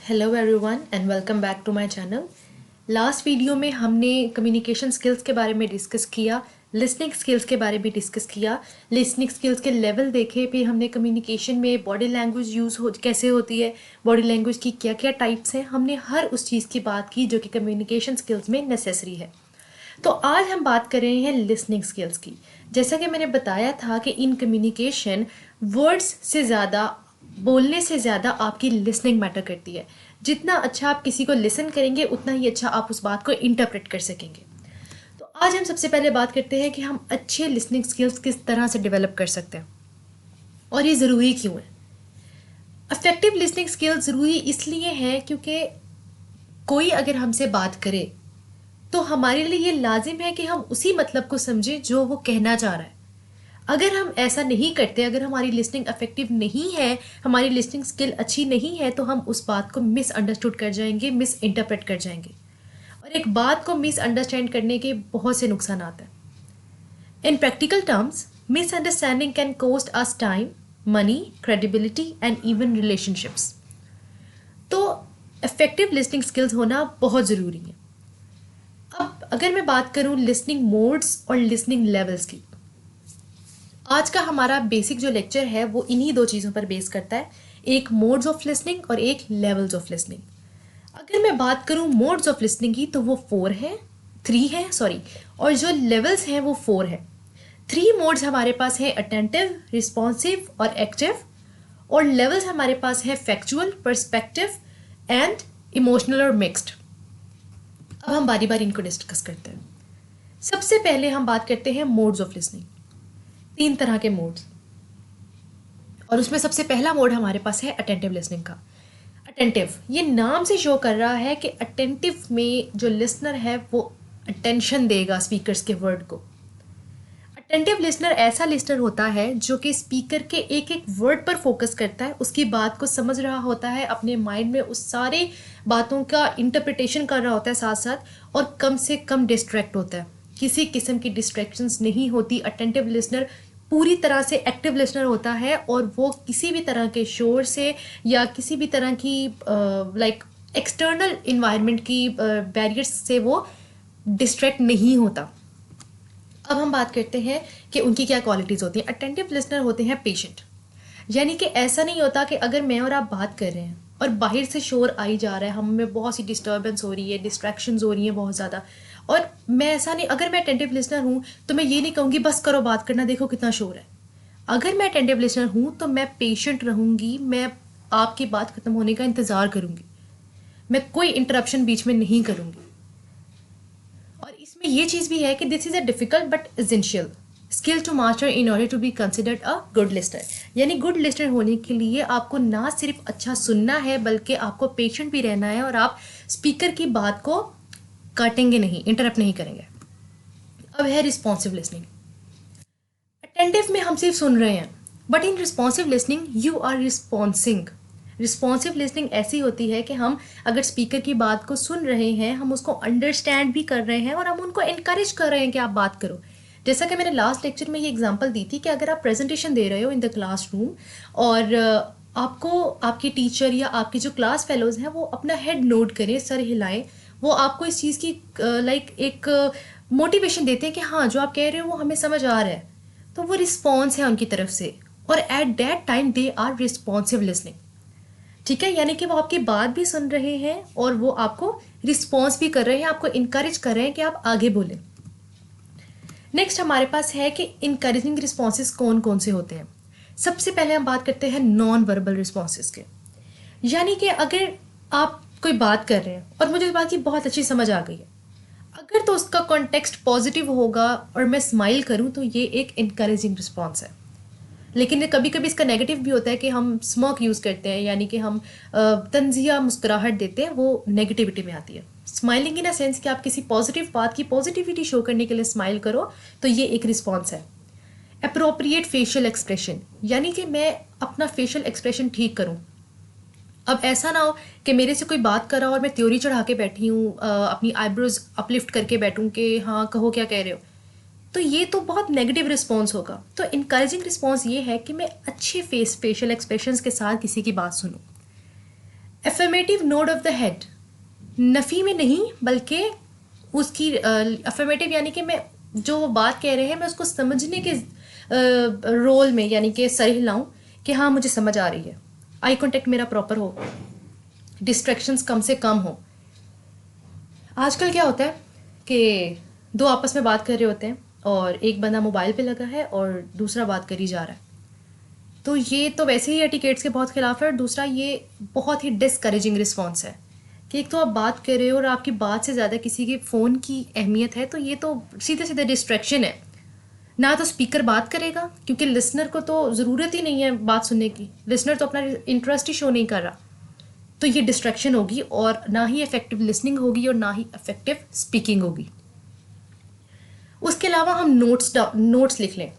Hello everyone and welcome back to my channel. Last video में हमने communication skills के बारे में डिस्कस किया, लिसनिंग स्किल्स के बारे में डिस्कस किया, लिसनिंग स्किल्स के लेवल देखे, फिर हमने कम्युनिकेशन में बॉडी लैंग्वेज कैसे होती है, बॉडी लैंग्वेज की क्या क्या टाइप्स हैं, हमने हर उस चीज़ की बात की जो कि कम्युनिकेशन स्किल्स में नेसेसरी है। तो आज हम बात कर रहे हैं लिसनिंग स्किल्स की। जैसा कि मैंने बताया था कि इन कम्युनिकेशन वर्ड्स से ज़्यादा, बोलने से ज़्यादा आपकी लिसनिंग मैटर करती है। जितना अच्छा आप किसी को लिसन करेंगे उतना ही अच्छा आप उस बात को इंटरप्रेट कर सकेंगे। तो आज हम सबसे पहले बात करते हैं कि हम अच्छे लिसनिंग स्किल्स किस तरह से डेवलप कर सकते हैं और ये ज़रूरी क्यों है। इफेक्टिव लिसनिंग स्किल्स ज़रूरी इसलिए है क्योंकि कोई अगर हमसे बात करे तो हमारे लिए ये लाजिम है कि हम उसी मतलब को समझें जो वो कहना चाह रहा है। अगर हम ऐसा नहीं करते, अगर हमारी लिसनिंग इफेक्टिव नहीं है, हमारी लिसनिंग स्किल अच्छी नहीं है, तो हम उस बात को मिसअंडरस्टूड कर जाएंगे, मिस इंटरप्रेट कर जाएंगे। और एक बात को मिसअंडरस्टैंड करने के बहुत से नुकसान आते हैं। इन practical terms, misunderstanding can cost us time, money, credibility and even relationships. तो इफेक्टिव लिसनिंग स्किल्स होना बहुत ज़रूरी है। अब अगर मैं बात करूं लिसनिंग मोड्स और लिसनिंग लेवल्स की, आज का हमारा बेसिक जो लेक्चर है वो इन्हीं दो चीज़ों पर बेस करता है, एक मोड्स ऑफ लिसनिंग और एक लेवल्स ऑफ लिसनिंग। अगर मैं बात करूं मोड्स ऑफ लिसनिंग की तो वो 3 है सॉरी, और जो लेवल्स हैं वो 4 है। 3 मोड्स हमारे पास हैं अटेंटिव, रिस्पॉन्सिव और एक्टिव, और लेवल्स हमारे पास हैं फैक्चुअल, पर्सपेक्टिव एंड इमोशनल और मिक्स्ड। अब हम बारी बारी इनको डिस्कस करते हैं। सबसे पहले हम बात करते हैं मोड्स ऑफ लिसनिंग। 3 तरह के मोड्स, और उसमें सबसे पहला मोड हमारे पास है अटेंटिव लिसनिंग का। अटेंटिव, ये नाम से शो कर रहा है कि अटेंटिव में जो लिसनर है वो अटेंशन देगा स्पीकर्स के वर्ड को। अटेंटिव लिसनर ऐसा लिसनर होता है जो कि स्पीकर के एक एक वर्ड पर फोकस करता है, उसकी बात को समझ रहा होता है, अपने माइंड में उस सारे बातों का इंटरप्रिटेशन कर रहा होता है साथ साथ, और कम से कम डिस्ट्रैक्ट होता है। किसी किस्म की डिस्ट्रैक्शंस नहीं होती। अटेंटिव लिसनर पूरी तरह से एक्टिव लिसनर होता है और वो किसी भी तरह के शोर से या किसी भी तरह की एक्सटर्नल इन्वायरमेंट की बैरियर्स से वो डिस्ट्रैक्ट नहीं होता। अब हम बात करते हैं कि उनकी क्या क्वालिटीज़ होती हैं। अटेंटिव लिसनर होते हैं पेशेंट, यानी कि ऐसा नहीं होता कि अगर मैं और आप बात कर रहे हैं और बाहर से शोर आई जा रहा है, हमें बहुत सी डिस्टर्बेंस हो रही है, डिस्ट्रैक्शंस हो रही हैं बहुत ज़्यादा, और मैं ऐसा नहीं, अगर मैं अटेंटिव लिसनर हूँ तो मैं ये नहीं कहूँगी बस करो बात करना, देखो कितना शोर है। अगर मैं अटेंटिव लिसनर हूँ तो मैं पेशेंट रहूँगी, मैं आपकी बात ख़त्म होने का इंतज़ार करूँगी, मैं कोई इंटरप्शन बीच में नहीं करूँगी। और इसमें ये चीज़ भी है कि this is a difficult but essential skill to master in order to be considered a good listener. यानी गुड लिस्टर होने के लिए आपको ना सिर्फ अच्छा सुनना है बल्कि आपको पेशेंट भी रहना है, और आप स्पीकर की बात को काटेंगे नहीं, इंटरप्ट नहीं करेंगे। अब है रिस्पॉन्सिव लिसनिंग। अटेंटिव में हम सिर्फ सुन रहे हैं, but in responsive listening you are responding. Responsive listening ऐसी होती है कि हम अगर स्पीकर की बात को सुन रहे हैं, हम उसको अंडरस्टैंड भी कर रहे हैं और हम उनको इनकरेज कर रहे हैं कि आप बात करो। जैसा कि मैंने लास्ट लेक्चर में ये एग्जांपल दी थी कि अगर आप प्रेजेंटेशन दे रहे हो इन द क्लासरूम और आपको आपकी टीचर या आपके जो क्लास फेलोज हैं वो अपना हेड नोड करें, सर हिलाएं, वो आपको इस चीज़ की एक मोटिवेशन देते हैं कि हाँ जो आप कह रहे हो वो हमें समझ आ रहा है, तो वो रिस्पॉन्स है उनकी तरफ से, और at that time they are responsive listening. ठीक है, यानी कि वो आपकी बात भी सुन रहे हैं और वो आपको रिस्पॉन्स भी कर रहे हैं, आपको इनकरेज कर रहे हैं कि आप आगे बोलें। नेक्स्ट हमारे पास है कि इनकरेजिंग रिस्पॉन्सेज कौन कौन से होते हैं। सबसे पहले हम बात करते हैं नॉन वर्बल रिस्पॉन्सेज के, यानी कि अगर आप कोई बात कर रहे हैं और मुझे इस बात की बहुत अच्छी समझ आ गई है, अगर तो उसका कॉन्टेक्स्ट पॉजिटिव होगा और मैं स्माइल करूं तो ये एक इनकरेजिंग रिस्पॉन्स है। लेकिन कभी कभी इसका नेगेटिव भी होता है कि हम स्मॉक यूज़ करते हैं, यानी कि हम तंजिया मुस्कुराहट देते हैं, वो नेगेटिविटी में आती है। स्माइलिंग इन अ सेंस कि आप किसी पॉजिटिव बात की पॉजिटिविटी शो करने के लिए स्माइल करो, तो ये एक रिस्पॉन्स है। अप्रोप्रिएट फेशियल एक्सप्रेशन, यानी कि मैं अपना फेशियल एक्सप्रेशन ठीक करूँ। अब ऐसा ना हो कि मेरे से कोई बात कर रहा हो और मैं त्योरी चढ़ा के बैठी हूँ, अपनी आईब्रोज अपलिफ्ट करके बैठूँ कि हाँ कहो क्या कह रहे हो, तो ये तो बहुत नेगेटिव रिस्पॉन्स होगा। तो इनकरेजिंग रिस्पॉन्स ये है कि मैं अच्छे फेशियल एक्सप्रेशंस के साथ किसी की बात सुनूं। Affirmative nod of the head, नफ़ी में नहीं बल्कि उसकी अफर्मेटिव यानी कि मैं जो वो बात कह रहे हैं मैं उसको समझने के रोल में, यानी कि सर हिलाऊं कि हाँ मुझे समझ आ रही है, आई कांटेक्ट मेरा प्रॉपर हो, डिस्ट्रैक्शंस कम से कम हो। आजकल क्या होता है कि दो आपस में बात कर रहे होते हैं और एक बंदा मोबाइल पे लगा है और दूसरा बात करी जा रहा है, तो ये तो वैसे ही एटिकेट्स के बहुत खिलाफ है, और दूसरा ये बहुत ही डिस्करेजिंग रिस्पॉन्स है कि एक तो आप बात कर रहे हो और आपकी बात से ज़्यादा किसी के फ़ोन की अहमियत है, तो ये तो सीधे सीधे डिस्ट्रैक्शन है। ना तो स्पीकर बात करेगा क्योंकि लिसनर को तो ज़रूरत ही नहीं है बात सुनने की, लिसनर तो अपना इंटरेस्ट ही शो नहीं कर रहा, तो ये डिस्ट्रैक्शन होगी और ना ही इफेक्टिव लिसनिंग होगी और ना ही इफेक्टिव स्पीकिंग होगी। उसके अलावा हम नोट्स लिख लें।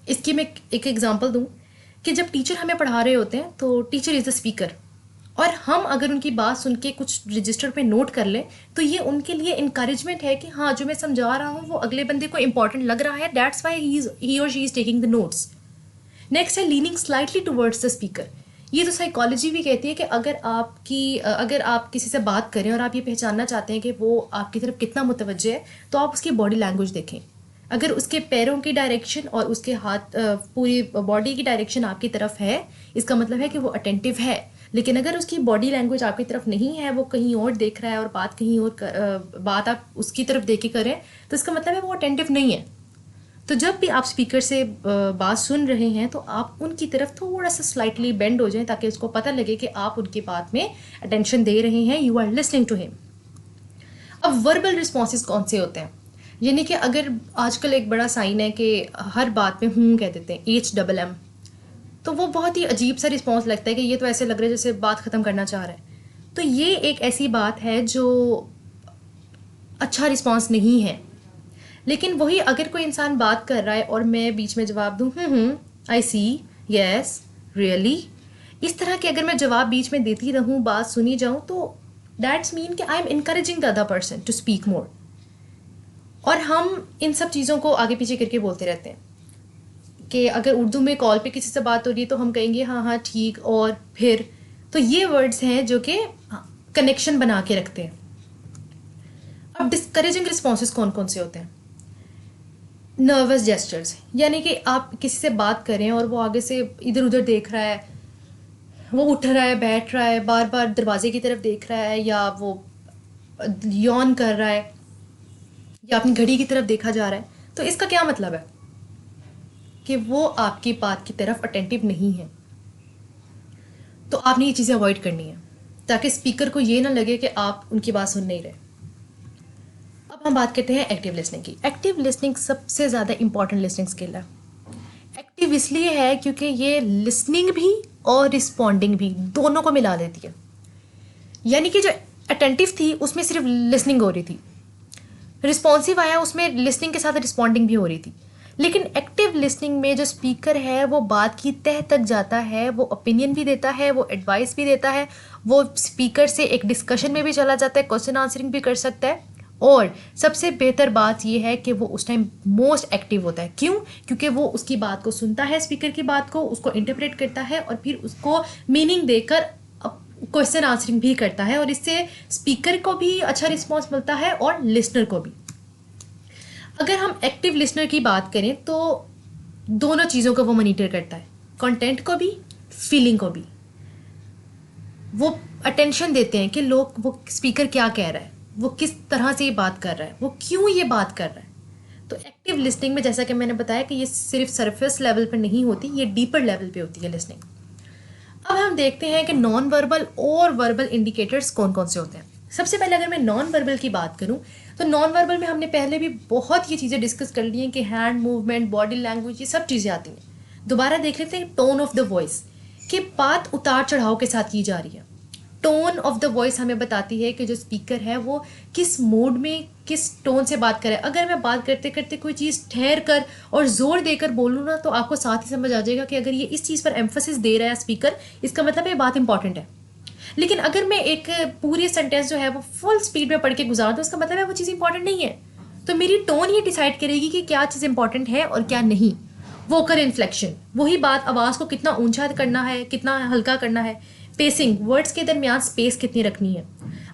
इसकी मैं एक एग्जांपल दूं कि जब टीचर हमें पढ़ा रहे होते हैं तो टीचर इज़ द स्पीकर, और हम अगर उनकी बात सुन के कुछ रजिस्टर पे नोट कर लें तो ये उनके लिए इंकरेजमेंट है कि हाँ जो मैं समझा रहा हूँ वो अगले बंदे को इंपॉर्टेंट लग रहा है, दैट्स वाई ही और she is taking the notes. Next है leaning slightly towards the speaker. ये तो साइकोलॉजी भी कहती है कि अगर आप किसी से बात करें और आप ये पहचानना चाहते हैं कि वो आपकी तरफ कितना मुतवज्जे है, तो आप उसकी बॉडी लैंग्वेज देखें। अगर उसके पैरों की डायरेक्शन और उसके हाथ पूरी बॉडी की डायरेक्शन आपकी तरफ है, इसका मतलब है कि वो अटेंटिव है। लेकिन अगर उसकी बॉडी लैंग्वेज आपकी तरफ नहीं है, वो कहीं और देख रहा है और बात कहीं और बात आप उसकी तरफ देख के करें, तो इसका मतलब है वो अटेंटिव नहीं है। तो जब भी आप स्पीकर से बात सुन रहे हैं तो आप उनकी तरफ थोड़ा सा स्लाइटली बेंड हो जाएं ताकि उसको पता लगे कि आप उनकी बात में अटेंशन दे रहे हैं, you are listening to him. अब वर्बल रिस्पॉन्सेज कौन से होते हैं, यानी कि अगर आजकल एक बड़ा साइन है कि हर बात में हूँ कह देते हैं, HMM, तो वो बहुत ही अजीब सा रिस्पॉन्स लगता है कि ये तो ऐसे लग रहा है जैसे बात ख़त्म करना चाह रहा है। तो ये एक ऐसी बात है जो अच्छा रिस्पॉन्स नहीं है। लेकिन वही अगर कोई इंसान बात कर रहा है और मैं बीच में जवाब दूँ आई सी, यस, रियली, इस तरह के अगर मैं जवाब बीच में देती रहूँ, बात सुनी जाऊँ, तो दैट्स मीन कि I am encouraging the other person to speak more. और हम इन सब चीज़ों को आगे पीछे करके बोलते रहते हैं कि अगर उर्दू में कॉल पे किसी से बात हो रही है तो हम कहेंगे हाँ हाँ ठीक और फिर, तो ये वर्ड्स हैं जो कि कनेक्शन बना के रखते हैं। अब डिस्करेजिंग रिस्पॉन्सेज कौन कौन से होते हैं, नर्वस जेस्चर्स, यानी कि आप किसी से बात करें और वो आगे से इधर उधर देख रहा है, वो उठ रहा है, बैठ रहा है, बार बार दरवाजे की तरफ देख रहा है, या वो यॉन कर रहा है, या अपनी घड़ी की तरफ देखा जा रहा है, तो इसका क्या मतलब है कि वो आपकी बात की तरफ अटेंटिव नहीं है। तो आपने ये चीज़ें अवॉइड करनी है ताकि स्पीकर को ये ना लगे कि आप उनकी बात सुन नहीं रहे। अब हम बात करते हैं एक्टिव लिसनिंग की। एक्टिव लिसनिंग सबसे ज़्यादा इंपॉर्टेंट लिसनिंग स्किल है। एक्टिव इसलिए है क्योंकि ये लिसनिंग भी और रिस्पॉन्डिंग भी दोनों को मिला देती है। यानी कि जो अटेंटिव थी उसमें सिर्फ लिसनिंग हो रही थी, रिस्पॉन्सिव आया उसमें लिसनिंग के साथ रिस्पॉन्डिंग भी हो रही थी। लेकिन एक्टिव लिसनिंग में जो स्पीकर है वो बात की तह तक जाता है, वो ओपिनियन भी देता है, वो एडवाइस भी देता है, वो स्पीकर से एक डिस्कशन में भी चला जाता है, क्वेश्चन आंसरिंग भी कर सकता है, और सबसे बेहतर बात यह है कि वो उस टाइम मोस्ट एक्टिव होता है। क्यों? क्योंकि वो उसकी बात को सुनता है, स्पीकर की बात को, उसको इंटरप्रेट करता है और फिर उसको मीनिंग देकर क्वेश्चन आंसरिंग भी करता है, और इससे स्पीकर को भी अच्छा रिस्पॉन्स मिलता है और लिसनर को भी। अगर हम एक्टिव लिसनर की बात करें तो दोनों चीज़ों को वो मॉनिटर करता है, कंटेंट को भी, फीलिंग को भी। वो अटेंशन देते हैं कि लोग, वो स्पीकर क्या कह रहा है, वो किस तरह से ये बात कर रहा है, वो क्यों ये बात कर रहा है। तो एक्टिव लिसनिंग में जैसा कि मैंने बताया कि ये सिर्फ सरफेस लेवल पर नहीं होती, ये डीपर लेवल पे होती है लिसनिंग। अब हम देखते हैं कि नॉन वर्बल और वर्बल इंडिकेटर्स कौन कौन से होते हैं। सबसे पहले अगर मैं नॉन वर्बल की बात करूं तो नॉन वर्बल में हमने पहले भी बहुत ये चीज़ें डिस्कस कर ली हैं कि हैंड मूवमेंट, बॉडी लैंग्वेज, ये सब चीज़ें आती हैं। दोबारा देख लेते हैं टोन ऑफ द वॉइस, कि बात उतार चढ़ाव के साथ की जा रही है। टोन ऑफ द वॉइस हमें बताती है कि जो स्पीकर है वो किस मूड में, किस टोन से बात करे। अगर मैं बात करते करते कोई चीज़ ठहर कर और ज़ोर देकर बोलूँ ना, तो आपको साथ ही समझ आ जाएगा कि अगर ये इस चीज़ पर एम्फोसिस दे रहा है स्पीकर, इसका मतलब ये बात इंपॉर्टेंट है। लेकिन अगर मैं एक पूरी सेंटेंस जो है वो फुल स्पीड में पढ़ के गुजार दूँ, उसका मतलब है वो चीज़ इंपॉर्टेंट नहीं है। तो मेरी टोन ये डिसाइड करेगी कि क्या चीज़ इंपॉर्टेंट है और क्या नहीं। वोकल इन्फ्लेक्शन, वही बात, आवाज़ को कितना ऊंचा करना है, कितना हल्का करना है, पेसिंग, वर्ड्स के दरमियान स्पेस कितनी रखनी है।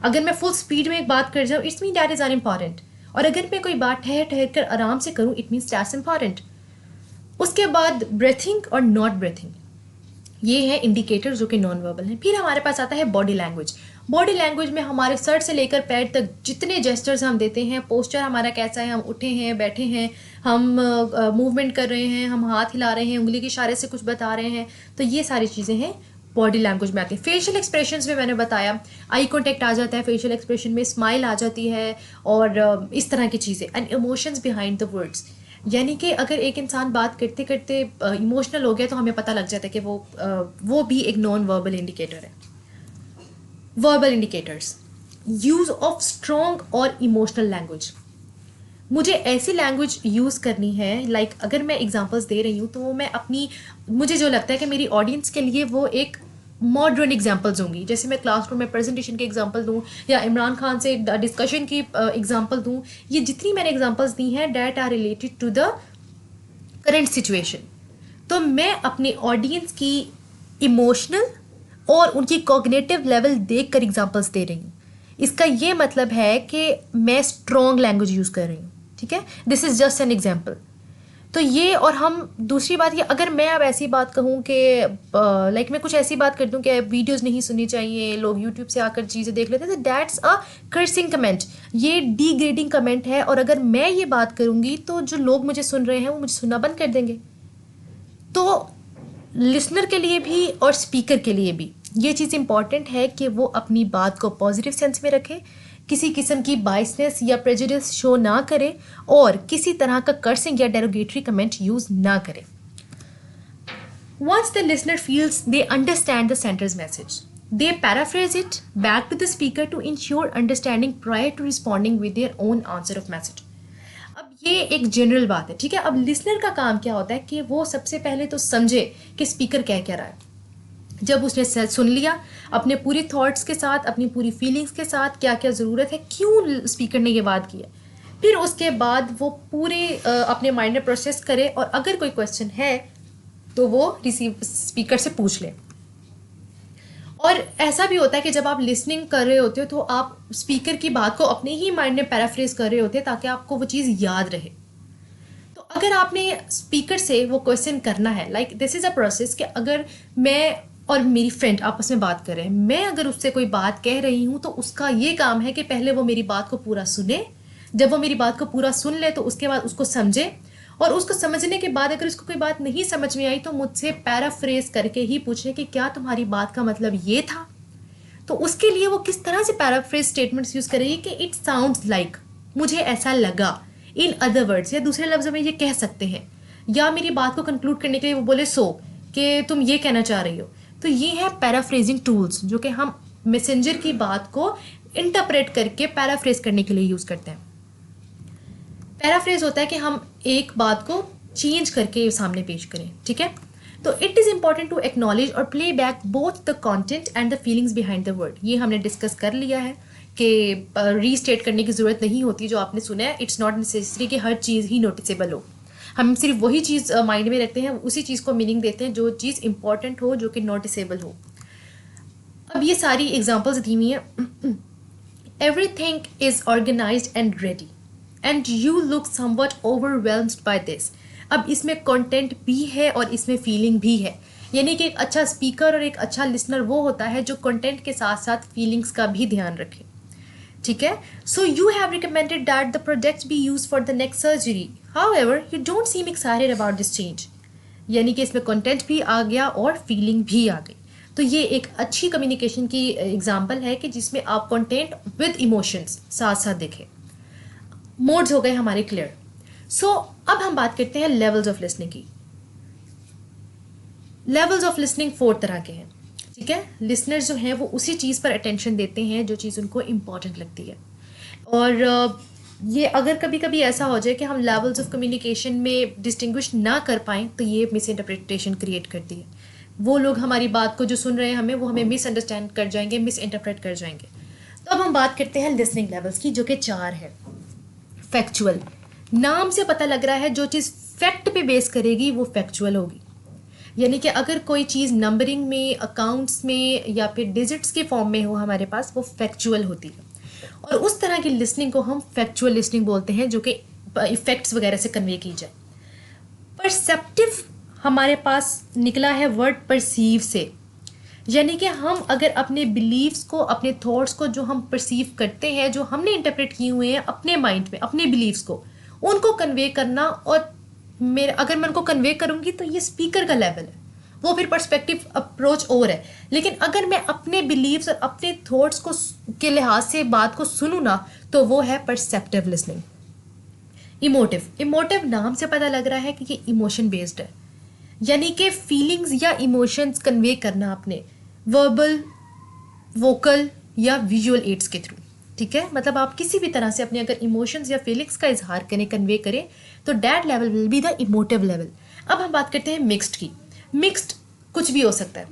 अगर मैं फुल स्पीड में एक बात कर जाऊँ, it's mean that is unimportant, और अगर मैं कोई बात ठहर ठहर कर आराम से करूँ, इट मीन्स दैट्स इम्पॉर्टेंट। उसके बाद ब्रेथिंग और नॉट ब्रेथिंग, ये है इंडिकेटर जो कि नॉन वर्बल हैं। फिर हमारे पास आता है बॉडी लैंग्वेज। बॉडी लैंग्वेज में हमारे सर से लेकर पैर तक जितने जेस्चर्स हम देते हैं, पोस्चर हमारा कैसा है, हम उठे हैं, बैठे हैं, हम मूवमेंट कर रहे हैं, हम हाथ हिला रहे हैं, उंगली के इशारे से कुछ बता रहे हैं, तो ये सारी चीज़ें हैं बॉडी लैंग्वेज में आती है। फेशियल एक्सप्रेशंस में मैंने बताया, आई कॉन्टेक्ट आ जाता है फेशियल एक्सप्रेशन में, स्माइल आ जाती है, और इस तरह की चीज़ें, and emotions behind the words. यानी कि अगर एक इंसान बात करते करते इमोशनल हो गया तो हमें पता लग जाता है कि वो भी एक नॉन वर्बल इंडिकेटर है। Verbal indicators, use of strong और इमोशनल लैंग्वेज। मुझे ऐसी लैंग्वेज यूज़ करनी है, लाइक अगर मैं एग्जांपल्स दे रही हूँ तो वो मैं अपनी, मुझे जो लगता है कि मेरी ऑडियंस के लिए वो एक मॉडर्न एग्जांपल्स होंगी। जैसे मैं क्लासरूम में प्रेजेंटेशन के एग्जांपल दूँ या इमरान खान से डिस्कशन की एग्जांपल दूँ, ये जितनी मैंने एग्जांपल्स दी हैं that are related to the current situation. तो मैं अपने ऑडियंस की इमोशनल और उनकी कॉग्निटिव लेवल देख कर एग्जाम्पल्स दे रही हूँ। इसका ये मतलब है कि मैं स्ट्रॉन्ग लैंग्वेज यूज़ कर रही हूँ, ठीक है। This is just an example. तो ये, और हम दूसरी बात ये, अगर मैं अब ऐसी बात कहूँ कि लाइक मैं कुछ ऐसी बात कर दूँ कि वीडियोस नहीं सुननी चाहिए, लोग यूट्यूब से आकर चीज़ें देख लेते हैं, तो दैट्स अ कर्सिंग कमेंट, ये डिग्रेडिंग कमेंट है। और अगर मैं ये बात करूँगी तो जो लोग मुझे सुन रहे हैं वो मुझे सुनना बंद कर देंगे। तो लिसनर के लिए भी और स्पीकर के लिए भी ये चीज़ इंपॉर्टेंट है कि वो अपनी बात को पॉजिटिव सेंस में रखे, किसी किस्म की बाइसनेस या प्रेजुडिस शो ना करे, और किसी तरह का कर्सिंग या डेरोगेटरी कमेंट यूज़ ना करे। Once the listener feels they understand the sender's message, they paraphrase it back to the speaker to ensure understanding prior to responding with their own answer of message. अब ये एक general बात है, ठीक है। अब लिसनर का काम क्या होता है कि वो सबसे पहले तो समझे कि स्पीकर कह क्या रहा है। जब उसने सुन लिया अपने पूरी थॉट्स के साथ, अपनी पूरी फीलिंग्स के साथ, क्या क्या ज़रूरत है, क्यों स्पीकर ने ये बात की है, फिर उसके बाद वो पूरे अपने माइंड में प्रोसेस करे, और अगर कोई क्वेश्चन है तो वो स्पीकर से पूछ ले। और ऐसा भी होता है कि जब आप लिसनिंग कर रहे होते हो तो आप स्पीकर की बात को अपने ही माइंड में पैराफ्रेज कर रहे होते हैं ताकि आपको वो चीज़ याद रहे। तो अगर आपने स्पीकर से वो क्वेश्चन करना है, like this is a process कि अगर मैं और मेरी फ्रेंड आपस में बात कर रहे हैं, मैं अगर उससे कोई बात कह रही हूँ तो उसका ये काम है कि पहले वो मेरी बात को पूरा सुने। जब वो मेरी बात को पूरा सुन ले तो उसके बाद उसको समझे, और उसको समझने के बाद अगर उसको कोई बात नहीं समझ में आई तो मुझसे पैराफ्रेज करके ही पूछे कि क्या तुम्हारी बात का मतलब ये था। तो उसके लिए वो किस तरह से पैराफ्रेज स्टेटमेंट्स यूज़ करेगी कि इट साउंड्स लाइक, मुझे ऐसा लगा, इन अदर वर्ड्स, या दूसरे लफ्ज़ों में ये कह सकते हैं, या मेरी बात को कंक्लूड करने के लिए वो बोले सो कि तुम ये कहना चाह रही हो। तो ये है पैराफ्रेजिंग टूल्स जो कि हम मैसेंजर की बात को इंटरप्रेट करके पैराफ्रेज करने के लिए यूज़ करते हैं। पैराफ्रेज होता है कि हम एक बात को चेंज करके सामने पेश करें, ठीक है। तो it is important to acknowledge और play back both the content and the feelings behind the word. ये हमने डिस्कस कर लिया है कि रीस्टेट करने की ज़रूरत नहीं होती जो आपने सुना है। इट्स नॉट नेसेसरी कि हर चीज़ ही नोटिसेबल हो, हम सिर्फ वही चीज़ माइंड में रखते हैं, उसी चीज़ को मीनिंग देते हैं जो चीज़ इंपॉर्टेंट हो, जो कि नोटिसेबल हो। अब ये सारी एग्जांपल्स दी हुई हैं। Everything is organised and ready and you look somewhat overwhelmed by this. अब इसमें कंटेंट भी है और इसमें फीलिंग भी है, यानी कि एक अच्छा स्पीकर और एक अच्छा लिसनर वो होता है जो कंटेंट के साथ साथ फीलिंग्स का भी ध्यान रखे, ठीक है। So you have recommended that the product B use for the next surgery, however you don't seem excited about this change. यानी कि इसमें कंटेंट भी आ गया और फीलिंग भी आ गई। तो ये एक अच्छी कम्युनिकेशन की एग्जाम्पल है कि जिसमें आप कंटेंट विद इमोशंस साथ साथ देखें। मोड्स हो गए हमारे क्लियर। सो अब हम बात करते हैं लेवल्स ऑफ लिसनिंग की। लेवल्स ऑफ लिसनिंग 4 तरह के हैं, ठीक है। लिसनर्स जो हैं वो उसी चीज़ पर अटेंशन देते हैं जो चीज़ उनको इम्पॉर्टेंट लगती है। और ये अगर कभी कभी ऐसा हो जाए कि हम लेवल्स ऑफ कम्युनिकेशन में डिस्टिंग्विश ना कर पाएँ तो ये मिस इंटरप्रिटेशन क्रिएट करती है। वो लोग हमारी बात को जो सुन रहे हैं हमें, वो हमें मिस अंडरस्टैंड कर जाएंगे, मिस इंटरप्रेट कर जाएंगे। तो अब हम बात करते हैं लिसनिंग लेवल्स की, जो कि 4 है। फैक्चुअल, नाम से पता लग रहा है जो चीज़ फैक्ट पे बेस करेगी वो फैक्चुअल होगी। यानी कि अगर कोई चीज़ नंबरिंग में, अकाउंट्स में या फिर डिजिट्स के फॉर्म में हो हमारे पास, वो फैक्चुअल होती है। और उस तरह की लिसनिंग को हम फैक्चुअल लिसनिंग बोलते हैं, जो कि इफेक्ट्स वगैरह से कन्वे की जाए। परसेप्टिव हमारे पास निकला है वर्ड परसीव से, यानी कि हम अगर अपने बिलीव्स को, अपने थॉट्स को जो हम परसीव करते हैं, जो हमने इंटरप्रेट किए हुए हैं अपने माइंड में, अपने बिलीव्स को, उनको कन्वे करना। और अगर मैं उनको कन्वे करूँगी तो ये स्पीकर का लेवल है, वो फिर पर्सपेक्टिव अप्रोच और है। लेकिन अगर मैं अपने बिलीव्स और अपने थॉट्स को के लिहाज से बात को सुनूँ ना, तो वो है परसेप्टिव लिसनिंग। इमोटिव नाम से पता लग रहा है कि ये इमोशन बेस्ड है, यानी कि फीलिंग्स या इमोशंस कन्वे करना अपने वर्बल, वोकल या विजुअल एड्स के थ्रू। ठीक है, मतलब आप किसी भी तरह से अपने अगर इमोशंस या फीलिंग्स का इजहार करें, कन्वे करें, तो that level will be the emotive level. अब हम बात करते हैं मिक्स्ड की। मिक्स्ड कुछ भी हो सकता है,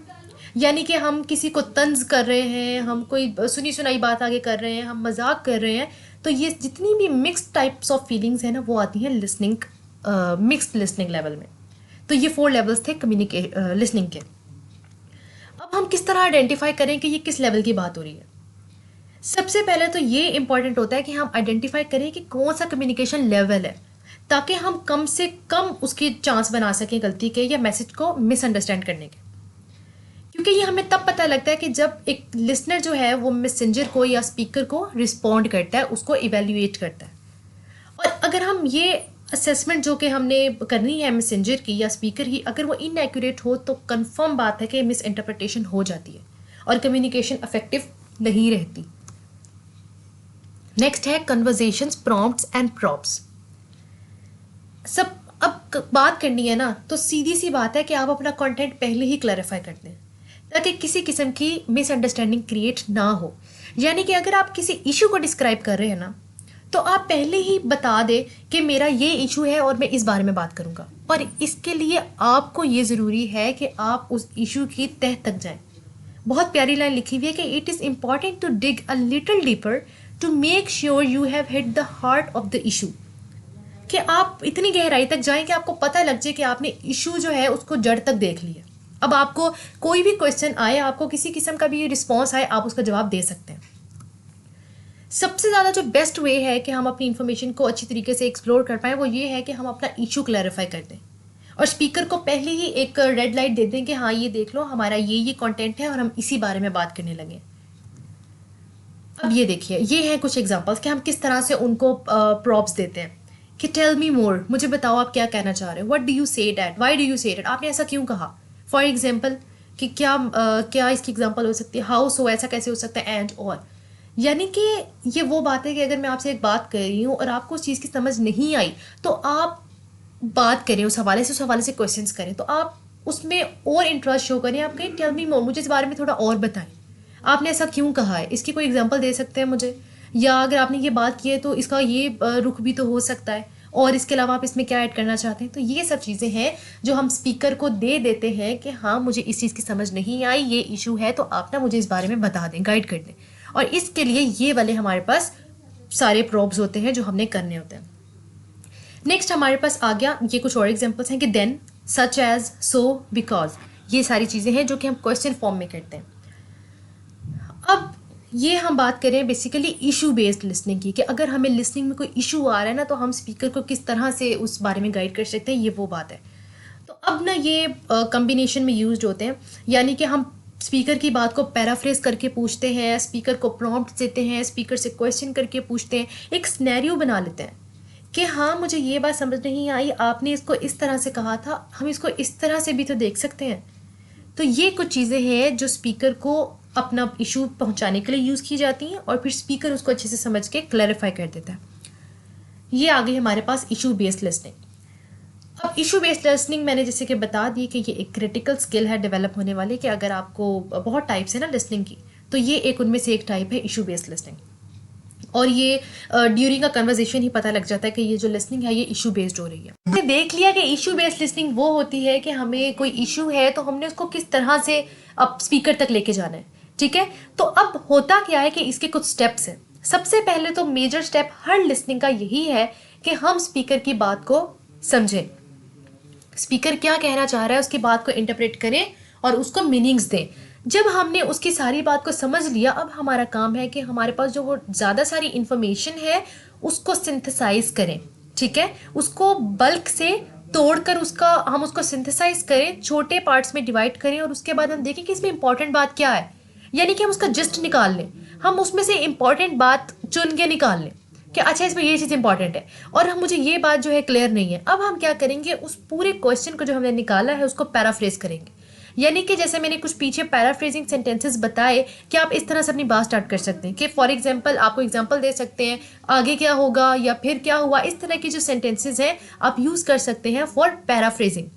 यानी कि हम किसी को तंज कर रहे हैं, हम कोई सुनी सुनाई बात आगे कर रहे हैं, हम मजाक कर रहे हैं, तो ये जितनी भी मिक्स्ड टाइप्स ऑफ फीलिंग्स हैं ना, वो आती हैं लिसनिंग, मिक्स्ड लिसनिंग लेवल में। तो ये 4 लेवल्स थे लिसनिंग के। अब हम किस तरह आइडेंटिफाई करें कि ये किस लेवल की बात हो रही है? सबसे पहले तो ये इंपॉर्टेंट होता है कि हम आइडेंटिफाई करें कि कौन सा कम्युनिकेशन लेवल है, ताकि हम कम से कम उसकी चांस बना सकें गलती के या मैसेज को मिसअंडरस्टैंड करने के। क्योंकि ये हमें तब पता लगता है कि जब एक लिसनर जो है वो मैसेंजर को या स्पीकर को रिस्पॉन्ड करता है, उसको इवेल्युएट करता है। और अगर हम ये असेसमेंट जो कि हमने करनी है मैसेंजर की या स्पीकर की, अगर वो इनएक्यूरेट हो, तो कंफर्म बात है कि मिस इंटरप्रिटेशन हो जाती है और कम्युनिकेशन इफेक्टिव नहीं रहती। नेक्स्ट है कन्वर्जेशंस, प्रॉम्प्ट्स एंड प्रॉप्स। सब अब बात करनी है ना, तो सीधी सी बात है कि आप अपना कंटेंट पहले ही क्लैरिफाई कर दें, ताकि किसी किस्म की मिसअंडरस्टैंडिंग क्रिएट ना हो। यानी कि अगर आप किसी इशू को डिस्क्राइब कर रहे हैं ना, तो आप पहले ही बता दें कि मेरा ये इशू है और मैं इस बारे में बात करूंगा। और इसके लिए आपको ये ज़रूरी है कि आप उस इशू की तह तक जाएं। बहुत प्यारी लाइन लिखी हुई है कि it is important to dig a little deeper to make sure you have hit the heart of the issue. कि आप इतनी गहराई तक जाएं कि आपको पता लग जाए कि आपने इशू जो है उसको जड़ तक देख लिया। अब आपको कोई भी क्वेश्चन आए, आपको किसी किस्म का भी रिस्पॉन्स आए, आप उसका जवाब दे सकते हैं। सबसे ज़्यादा जो बेस्ट वे है कि हम अपनी इन्फॉर्मेशन को अच्छी तरीके से एक्सप्लोर कर पाएँ, वो ये है कि हम अपना इशू क्लैरिफाई कर दें और स्पीकर को पहले ही एक रेड लाइट दे दें कि हाँ, ये देख लो, हमारा ये कंटेंट है और हम इसी बारे में बात करने लगे। अब ये देखिए, ये हैं कुछ एग्जांपल्स कि हम किस तरह से उनको प्रॉप्स देते हैं कि टेल मी मोर, मुझे बताओ आप क्या कहना चाह रहे हो। What do you say that, why do you say that, आपने ऐसा क्यों कहा। फॉर एग्जांपल कि क्या इसकी एग्जांपल हो सकती है, हाउ सो, ऐसा कैसे हो सकता है, एंड और। यानी कि ये वो बात है कि अगर मैं आपसे एक बात कर रही हूँ और आपको उस चीज़ की समझ नहीं आई, तो आप बात करें उस हवाले से क्वेश्चंस करें, तो आप उसमें और इंटरेस्ट शो करें। आप कहें टेल मी मोर, मुझे इस बारे में थोड़ा और बताएं, आपने ऐसा क्यों कहा है, इसकी कोई एग्जांपल दे सकते हैं मुझे, या अगर आपने ये बात की है तो इसका ये रुख भी तो हो सकता है, और इसके अलावा आप इसमें क्या ऐड करना चाहते हैं। तो ये सब चीज़ें हैं जो हम स्पीकर को दे देते हैं कि हाँ, मुझे इस चीज़ की समझ नहीं आई, ये इशू है, तो आप ना मुझे इस बारे में बता दें, गाइड कर दें। और इसके लिए ये वाले हमारे पास सारे प्रॉब्स होते हैं जो हमने करने होते हैं। नेक्स्ट हमारे पास आ गया, ये कुछ और एग्जांपल्स हैं कि then, such as, so, because. ये सारी चीज़ें हैं जो कि हम क्वेश्चन फॉर्म में करते हैं। अब ये हम बात करें बेसिकली इशू बेस्ड लिसनिंग की, कि अगर हमें लिसनिंग में कोई इशू आ रहा है ना, तो हम स्पीकर को किस तरह से उस बारे में गाइड कर सकते हैं, ये वो बात है। तो अब ना ये कम्बिनेशन में यूज्ड होते हैं, यानी कि हम स्पीकर की बात को पैराफ्रेज करके पूछते हैं, स्पीकर को प्रॉम्प्ट देते हैं, स्पीकर से क्वेश्चन करके पूछते हैं, एक सिनेरियो बना लेते हैं कि हाँ, मुझे ये बात समझ नहीं आई, आपने इसको इस तरह से कहा था, हम इसको इस तरह से भी तो देख सकते हैं। तो ये कुछ चीज़ें हैं जो स्पीकर को अपना इशू पहुंचाने के लिए यूज़ की जाती हैं, और फिर स्पीकर उसको अच्छे से समझ के क्लैरिफाई कर देता है। ये आ गई हमारे पास इशू बेस्ड लिसनिंग। अब इशू बेस्ड लिसनिंग मैंने जैसे कि बता दी कि ये एक क्रिटिकल स्किल है डेवलप होने वाली, कि अगर आपको बहुत टाइप्स है ना लिसनिंग की, तो ये एक उनमें से एक टाइप है इशू बेस्ड लिसनिंग। और ये ड्यूरिंग अ कन्वर्सेशन ही पता लग जाता है कि ये जो लिसनिंग है ये इशू बेस्ड हो रही है। हमने देख लिया कि इशू बेस्ड लिसनिंग वो होती है कि हमें कोई इशू है तो हमने उसको किस तरह से अब स्पीकर तक लेके जाना है। ठीक है, तो अब होता क्या है कि इसके कुछ स्टेप्स हैं। सबसे पहले तो मेजर स्टेप हर लिसनिंग का यही है कि हम स्पीकर की बात को समझें। स्पीकर क्या कहना चाह रहा है उसकी बात को इंटरप्रेट करें और उसको मीनिंग्स दें। जब हमने उसकी सारी बात को समझ लिया, अब हमारा काम है कि हमारे पास जो वो ज़्यादा सारी इंफॉर्मेशन है उसको सिंथेसाइज करें, ठीक है, उसको बल्क से तोड़कर हम उसको सिंथेसाइज करें, छोटे पार्ट्स में डिवाइड करें और उसके बाद हम देखें कि इसमें इंपॉर्टेंट बात क्या है। यानी कि हम उसका जस्ट निकाल लें, हम उसमें से इंपॉर्टेंट बात चुन के निकाल लें कि अच्छा इसमें ये चीज़ इंपॉर्टेंट है और हम मुझे ये बात जो है क्लियर नहीं है। अब हम क्या करेंगे, उस पूरे क्वेश्चन को जो हमने निकाला है उसको पैराफ्रेज करेंगे। यानी कि जैसे मैंने कुछ पीछे पैराफ्रेजिंग सेंटेंसेस बताए कि आप इस तरह से अपनी बात स्टार्ट कर सकते हैं कि फॉर एग्जांपल आपको एग्जांपल दे सकते हैं, आगे क्या होगा या फिर क्या हुआ, इस तरह की जो सेंटेंसेस हैं आप यूज़ कर सकते हैं फॉर पैराफ्रेजिंग।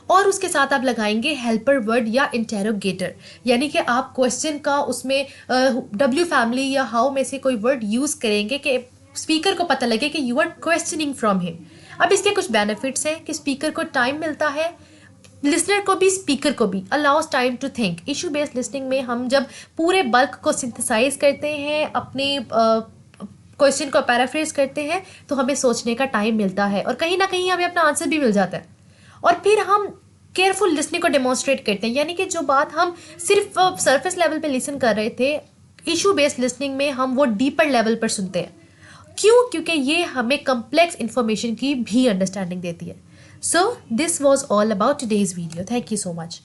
और उसके साथ आप लगाएंगे हेल्पर वर्ड या इंटेरोगेटर, यानी कि आप क्वेश्चन का उसमें डब्ल्यू फैमिली या हाउ में से कोई वर्ड यूज़ करेंगे कि स्पीकर को पता लगे कि you are questioning from him. अब इसके कुछ बेनिफिट्स हैं कि स्पीकर को टाइम मिलता है, लिसनर को भी स्पीकर को भी, allows time to think. Issue based listening में हम जब पूरे बल्क को सिंथेसाइज करते हैं, अपने क्वेश्चन को पैराफ्रेज करते हैं, तो हमें सोचने का टाइम मिलता है और कहीं ना कहीं हमें अपना आंसर भी मिल जाता है। और फिर हम केयरफुल लिसनिंग को डेमोन्स्ट्रेट करते हैं, यानी कि जो बात हम सिर्फ सरफेस लेवल पे लिसन कर रहे थे, इशू बेस्ड लिसनिंग में हम वो डीपर लेवल पर सुनते हैं। क्यों? क्योंकि ये हमें कम्प्लेक्स इंफॉर्मेशन की भी अंडरस्टैंडिंग देती है। So this was all about today's video. Thank you so much.